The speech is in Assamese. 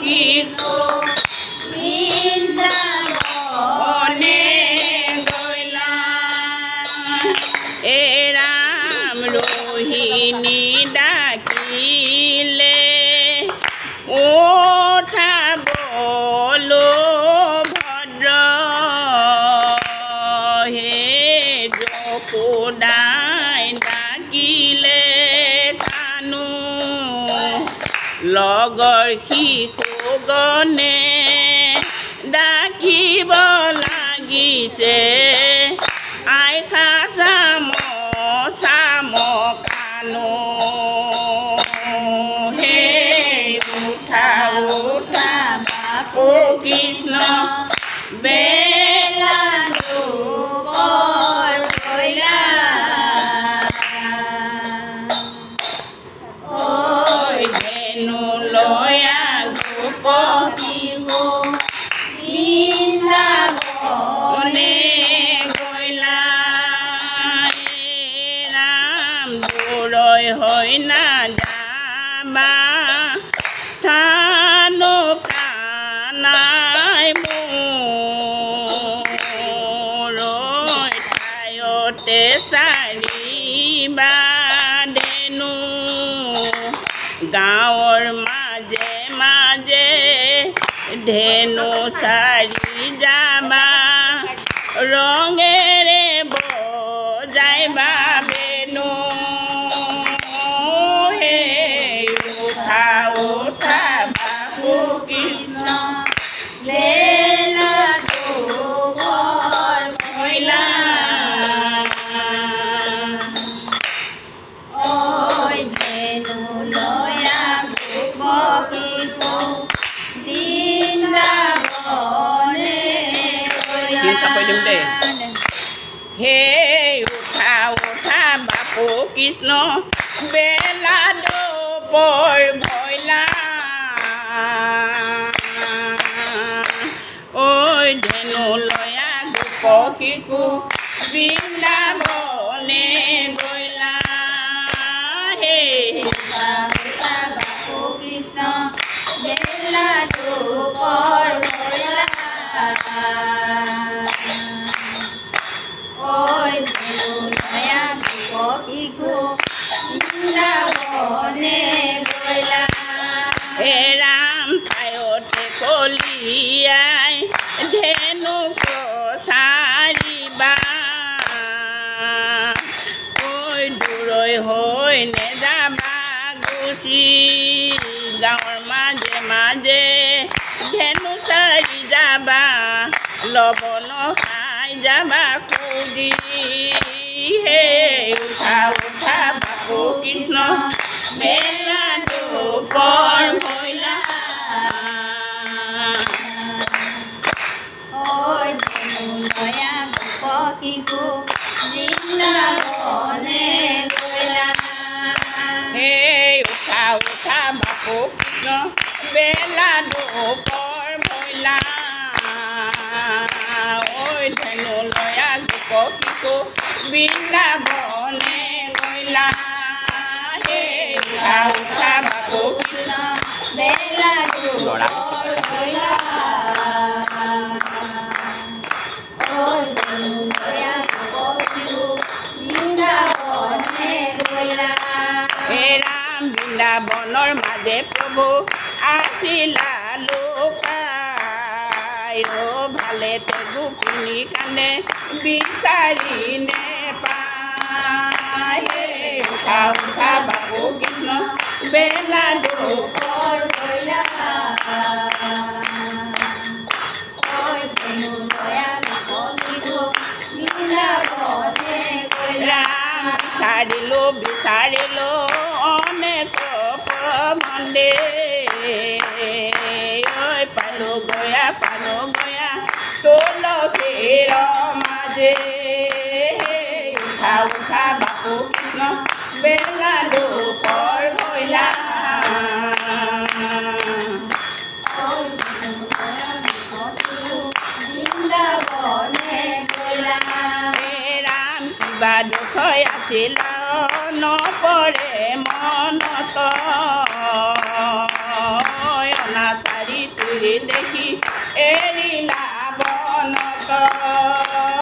শিশু বৃন্দাবনে গইলা এ ৰাম ৰোহিণী ডাকিলে ওঠা বলো ভদ্ৰ হে যশোদাই ডাকিলে কানু লগৰ শিশুগণে ডাকিব লাগিছে আইখা চাম চাম কানু হে উঠা উঠা বাপু কৃষ্ণ বেলা দুপৰ হৈলা ঐ ধেনু লয়া গোপ শিশু বৃন্দাবনে গইলা ৰাম দূৰৈ হৈ না যাবা থানো কানাই মোৰ ঠাইতে চাৰিবা দেনু গাঁৱৰ মাজে মাজে ধেনু চাৰি যাবা ৰঙেৰে বজাইবা বেনু হে উঠা উঠা বাপু কৃষ্ণ বেলা দুপৰ হৈলা ঐ ধেনু লয়া গোপ শিশু বৃন্দাবনে গইলা হে উঠা উঠা বাপু কৃষ্ণ বেলা দুপৰ ভৈলা ঐ ধেনু লয়া গোপ শিশু বৃন্দাবনে গইলা হে উঠা উঠা বাপু কৃষ্ণ বেলা দুপৰ ভৈলা ঐ ধেনু লয়া গোপ শিশু বৃন্দাবনে গইলা হে ৰাম ঠাইতে কলিয়াই ধেনু চাৰিবা ঐ দূৰৈ হৈ নেযাবা গুচি গাঁৱৰ মাজে মাজে ধেনু চাৰি যাবা লবন খাই যাবা খুজি হে উঠা উঠা বাপু কৃষ্ণ বেলা দুপৰ ভৈলা ঐ ধেনু লয়া গোপ শিশু বৃন্দাবনে গইলা হে উঠা উঠা বাপু কৃষ্ণ বেলা দুপৰ ভৈলা ঐ ধেনু লয়া গোপ শিশু বৃন্দাবনে গইলা হে উঠা উঠা বাপু কৃষ্ণ বেলা দুপৰ ভৈলা ঐ ধেনু লয়া গোপ শিশু বৃন্দাবনে গইলা হে ৰাম বৃন্দাবনৰ মাজে প্ৰভু আছিলা লোকাই ভালেতে গোপিনী কান্দে বিচাৰি নেপায় উঠা উঠা বাপু কৃষ্ণ বেলা দুপৰ ভৈলা ঐ ধেনু লয়া গোপ শিশু বৃন্দাবনে গইলা বিচাৰিলো অনেক প্ৰবন্ধে ঐ পালো গয়া তুলসীৰ মাজে উঠা উঠা বাপু কৃষ্ণ বেলা দুপৰ ভৈলা ৰাম কিবা দুখ আছিল নপৰে মনত অনাথ দেখি এৰিলা বনত